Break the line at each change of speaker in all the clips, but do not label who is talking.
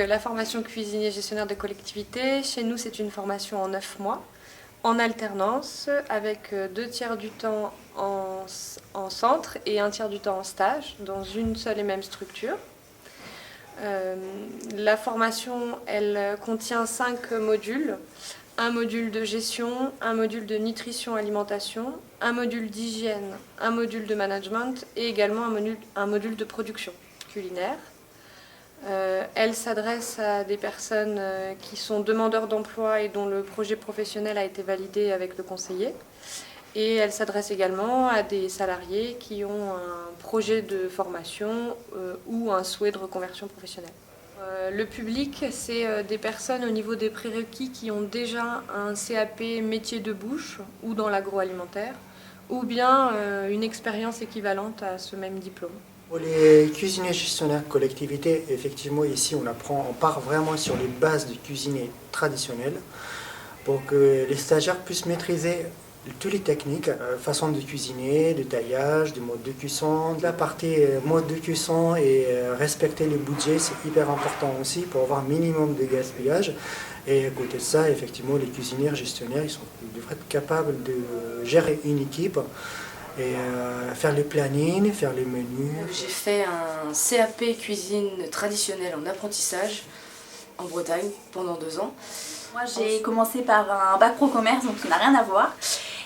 la formation cuisinier gestionnaire de collectivité, chez nous c'est une formation en 9 mois, en alternance, avec 2 tiers du temps en centre et 1 tiers du temps en stage, dans une seule et même structure. La formation, elle contient 5 modules. Un module de gestion, un module de nutrition-alimentation, un module d'hygiène, un module de management et également un module de production culinaire. Elle s'adresse à des personnes qui sont demandeurs d'emploi et dont le projet professionnel a été validé avec le conseiller. Et elle s'adresse également à des salariés qui ont un projet de formation ou un souhait de reconversion professionnelle. Le public, c'est des personnes au niveau des prérequis qui ont déjà un CAP métier de bouche ou dans l'agroalimentaire, ou bien une expérience équivalente à ce même diplôme.
Pour les cuisiniers gestionnaires collectivité, effectivement ici on part vraiment sur les bases de cuisinier traditionnel pour que les stagiaires puissent maîtriser toutes les techniques, façon de cuisiner, de taillage, de mode de cuisson, de la partie mode de cuisson et respecter le budget, c'est hyper important aussi pour avoir un minimum de gaspillage. Et à côté de ça, effectivement, les cuisiniers gestionnaires, ils devraient être capables de gérer une équipe et faire les plannings, faire les menus.
J'ai fait un CAP cuisine traditionnelle en apprentissage en Bretagne pendant 2 ans.
Moi j'ai commencé par un bac pro commerce, donc ça n'a rien à voir.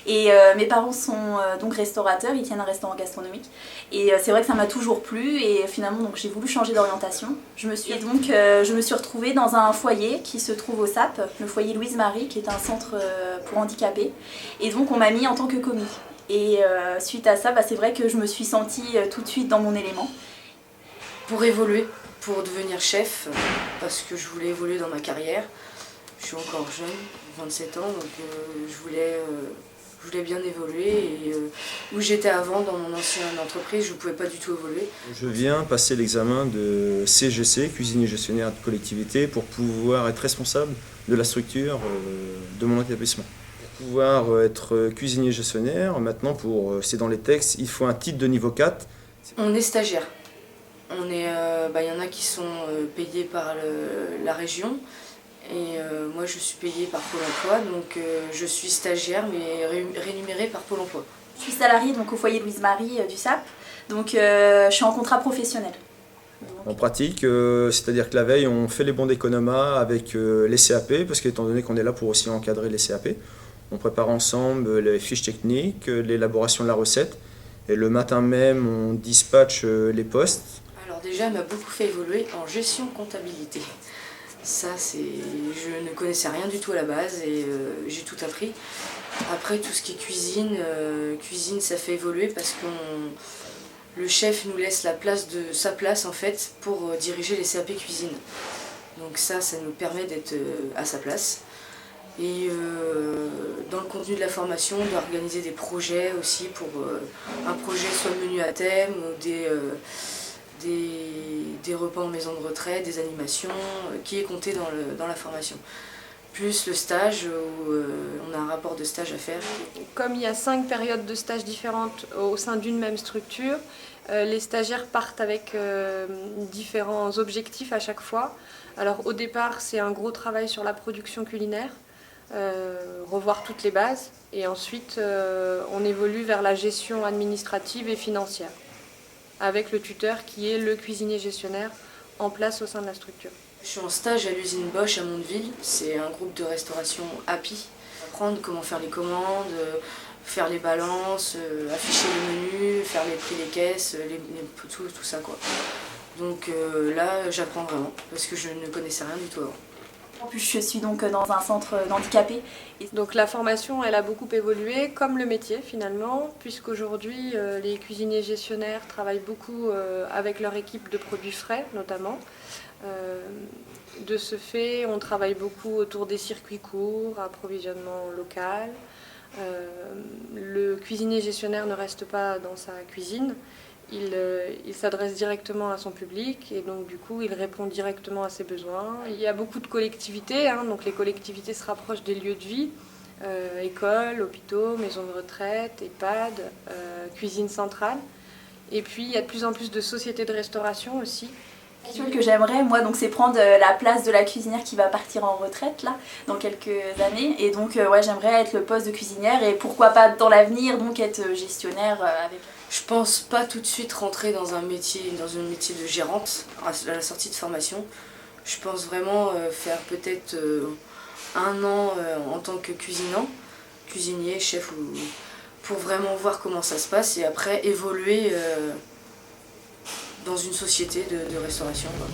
Et mes parents sont donc restaurateurs, ils tiennent un restaurant gastronomique. Et c'est vrai que ça m'a toujours plu et finalement donc, j'ai voulu changer d'orientation. Je me suis retrouvée dans un foyer qui se trouve au SAP, le foyer Louise Marie, qui est un centre pour handicapés. Et donc on m'a mis en tant que commis. Et suite à ça, c'est vrai que je me suis sentie tout de suite dans mon élément.
Pour évoluer, pour devenir chef, parce que je voulais évoluer dans ma carrière. Je suis encore jeune, 27 ans, donc je voulais bien évoluer. Et où j'étais avant, dans mon ancienne entreprise, je ne pouvais pas du tout évoluer.
Je viens passer l'examen de CGC, cuisinier gestionnaire de collectivité, pour pouvoir être responsable de la structure de mon établissement. Pour pouvoir être cuisinier gestionnaire, maintenant, c'est dans les textes, il faut un titre de niveau 4.
On est stagiaire. Il y en a qui sont payés par la région. Et moi je suis payée par Pôle emploi, donc je suis stagiaire mais rémunérée par Pôle emploi.
Je suis salariée donc, au foyer Louise Marie du SAP, donc je suis en contrat professionnel.
En pratique, c'est-à-dire que la veille on fait les bons d'économat avec les CAP, parce qu'étant donné qu'on est là pour aussi encadrer les CAP, on prépare ensemble les fiches techniques, l'élaboration de la recette, et le matin même on dispatche les postes.
Alors déjà elle m'a beaucoup fait évoluer en gestion comptabilité. Ça, je ne connaissais rien du tout à la base et j'ai tout appris. Après, tout ce qui est cuisine, ça fait évoluer parce que le chef nous laisse sa place en fait pour diriger les CAP cuisine. Donc ça nous permet d'être à sa place. Et dans le contenu de la formation, d'organiser des projets aussi pour un projet soit le menu à thème ou des repas en maison de retraite, des animations, qui est compté dans la formation. Plus le stage, où on a un rapport de stage à faire.
Comme il y a 5 périodes de stage différentes au sein d'une même structure, les stagiaires partent avec différents objectifs à chaque fois. Alors au départ, c'est un gros travail sur la production culinaire, revoir toutes les bases, et ensuite on évolue vers la gestion administrative et financière, avec le tuteur qui est le cuisinier gestionnaire en place au sein de la structure.
Je suis en stage à l'usine Bosch à Mondeville, c'est un groupe de restauration Happy. Apprendre comment faire les commandes, faire les balances, afficher les menus, faire les prix des caisses, tout ça quoi. Donc là j'apprends vraiment, parce que je ne connaissais rien du tout avant.
En plus je suis donc dans un centre d'handicapés.
Donc la formation elle a beaucoup évolué, comme le métier finalement, puisqu'aujourd'hui les cuisiniers gestionnaires travaillent beaucoup avec leur équipe de produits frais notamment. De ce fait, on travaille beaucoup autour des circuits courts, approvisionnement local. Le cuisinier gestionnaire ne reste pas dans sa cuisine. Il s'adresse directement à son public et donc du coup il répond directement à ses besoins. Il y a beaucoup de collectivités, donc les collectivités se rapprochent des lieux de vie, écoles, hôpitaux, maisons de retraite, EHPAD, cuisine centrale. Et puis il y a de plus en plus de sociétés de restauration aussi
Rituel que j'aimerais, moi, donc c'est prendre la place de la cuisinière qui va partir en retraite là dans quelques années. Et donc ouais, j'aimerais être le poste de cuisinière et pourquoi pas dans l'avenir donc être gestionnaire avec.
Je pense pas tout de suite rentrer dans un métier de gérante à la sortie de formation. Je pense vraiment faire peut-être 1 an en tant que cuisinier, chef, pour vraiment voir comment ça se passe et après évoluer dans une société de restauration, quoi.